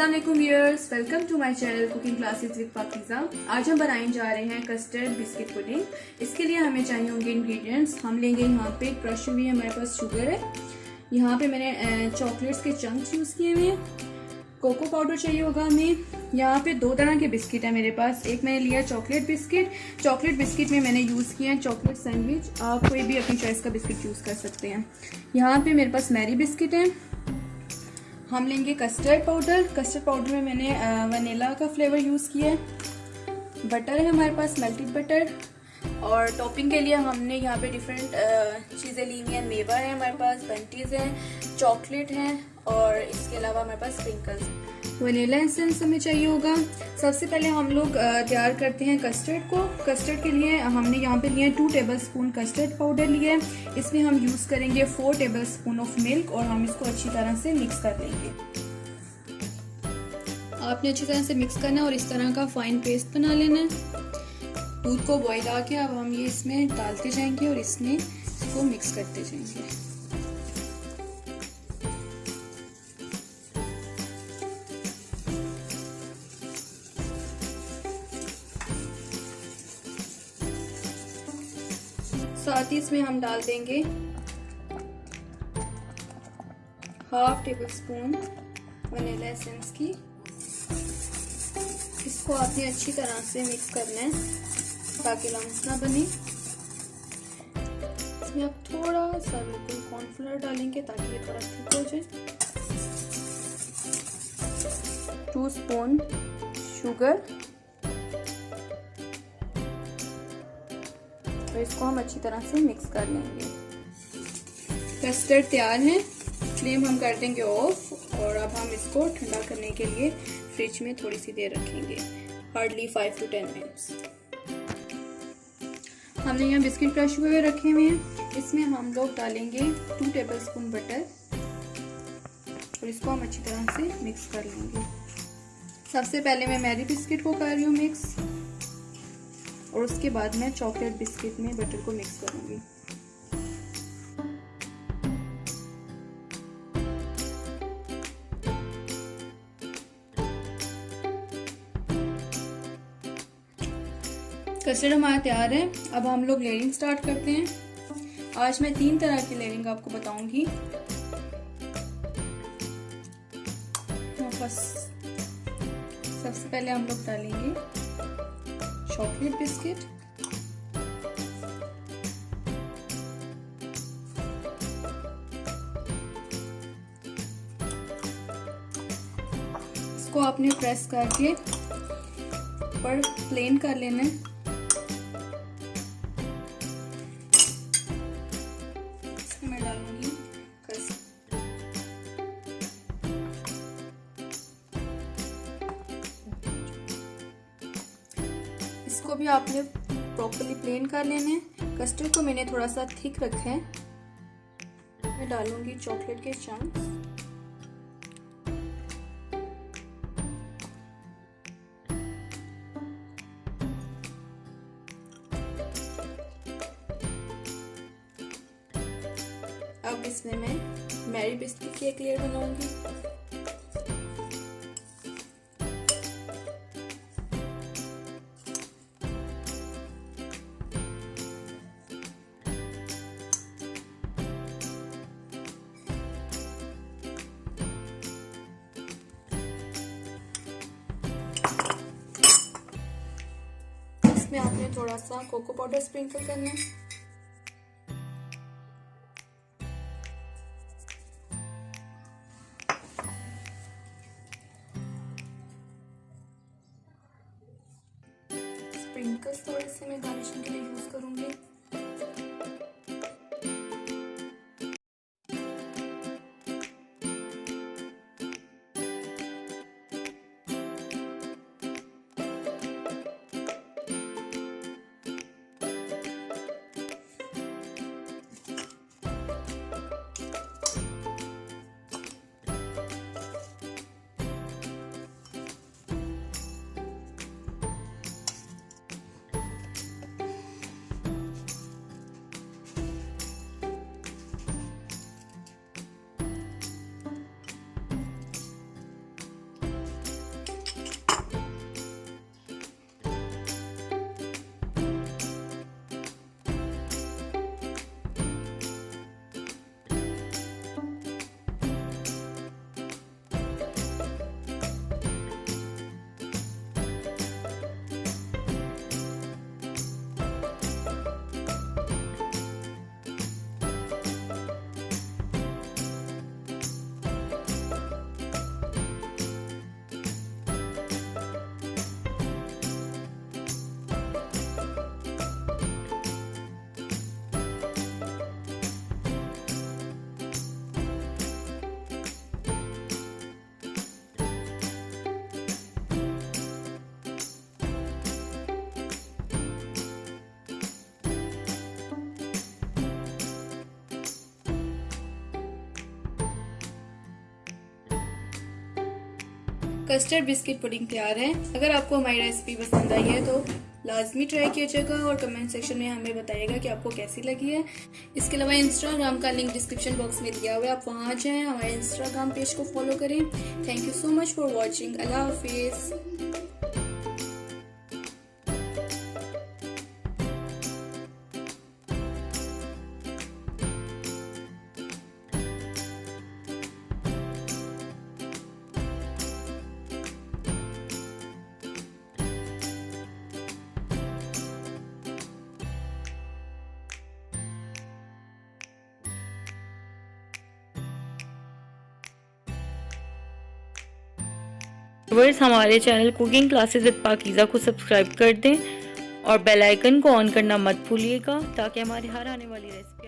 अस्सलाम वालेकुम viewers, welcome to my channel cooking classes with Pakeeza. आज हम बनाने जा रहे हैं कस्टर्ड बिस्किट पुडिंग। इसके लिए हमें चाहिए होंगे इंग्रेडिएंट्स। हम लेंगे यहाँ पे क्रश हुई है, हमारे पास शुगर है, यहाँ पे मैंने चॉकलेट्स के चंक्स यूज़ किए हुए हैं, कोको पाउडर चाहिए होगा हमें। यहाँ पे दो तरह के बिस्किट है मेरे पास। एक मैंने लिया चॉकलेट बिस्किट में मैंने यूज़ किया है चॉकलेट सैंडविच। आप कोई भी अपनी चॉइस का बिस्किट यूज़ कर सकते हैं। यहाँ पे मेरे पास मैरी बिस्किट है। हम लेंगे कस्टर्ड पाउडर में मैंने वनीला का फ्लेवर यूज़ किया है। बटर है हमारे पास, मेल्टेड बटर। और टॉपिंग के लिए हमने यहाँ पे डिफरेंट चीज़ें ली हुई हैं। मेवा है हमारे पास, बंटीज है, चॉकलेट है और इसके अलावा हमारे पास स्प्रिंकल्स। वनीला एसेंस हमें चाहिए होगा। सबसे पहले हम लोग तैयार करते हैं कस्टर्ड को। कस्टर्ड के लिए हमने यहाँ पे लिए 2 टेबलस्पून कस्टर्ड पाउडर लिए है। इसमें हम यूज़ करेंगे 4 टेबलस्पून ऑफ मिल्क और हम इसको अच्छी तरह से मिक्स कर लेंगे। आपने अच्छी तरह से मिक्स करना है और इस तरह का फाइन पेस्ट बना लेना है। दूध को बॉईल आके अब हम ये इसमें डालते जाएंगे और इसमें इसको मिक्स करते जाएंगे। साथ ही इसमें हम डाल देंगे 1/2 टेबलस्पून वनीला एसेंस की। इसको आपने अच्छी तरह से मिक्स करना है ताकि लम्स ना बने। इसमें आप थोड़ा सा बिल्कुल कॉर्नफ्लोर डालेंगे ताकि ये थोड़ा थिक हो जाए। 2 स्पून शुगर और इसको हम अच्छी तरह से मिक्स कर लेंगे। कस्टर्ड तैयार है। फ्लेम हम कर देंगे ऑफ और अब हम इसको ठंडा करने के लिए फ्रिज में थोड़ी सी देर रखेंगे, हार्डली 5 to 10 मिनट्स। हमने यहाँ बिस्किट क्रश हुए रखे हुए हैं। इसमें हम लोग डालेंगे 2 टेबलस्पून बटर और इसको हम अच्छी तरह से मिक्स कर लेंगे। सबसे पहले मैं मैरी बिस्किट को कर रही हूँ मिक्स और उसके बाद मैं चॉकलेट बिस्किट में बटर को मिक्स करूंगी। कस्टर्ड हमारा तैयार है। अब हम लोग लेयरिंग स्टार्ट करते हैं। आज मैं 3 तरह की लेयरिंग आपको बताऊंगी। सबसे पहले हम लोग डालेंगे चॉकलेट बिस्किट, इसको आपने प्रेस करके ऊपर प्लेन कर लेना है। इसमें मैं डालूंगी इसको भी आपने प्रॉपर्ली प्लेन कर लेना है। कस्टर्ड को मैंने थोड़ा सा थिक रखा है। मैं डालूंगी चॉकलेट के चंक्स। अब इसमें मैं मैरी बिस्किट की एक लेयर बनाऊंगी। इसमें आपने थोड़ा सा कोको पाउडर स्प्रिंकल करना है। स्प्रिंकल्स थोड़े से मैं गार्निशिंग के लिए यूज करूंगी। कस्टर्ड बिस्किट पुडिंग तैयार है। अगर आपको हमारी रेसिपी पसंद आई है तो लाजमी ट्राई कीजिएगा और कमेंट सेक्शन में हमें बताइएगा कि आपको कैसी लगी है। इसके अलावा इंस्टाग्राम का लिंक डिस्क्रिप्शन बॉक्स में दिया हुआ है, आप वहाँ जाएं, हमारे इंस्टाग्राम पेज को फॉलो करें। Thank you so much for watching. अल्लाह हाफिज़। व्यूअर्स, हमारे channel cooking classes with Pakeezah को सब्सक्राइब कर दें और बेल आइकन को ऑन करना मत भूलिएगा ताकि हमारे हर आने वाली रेसिपी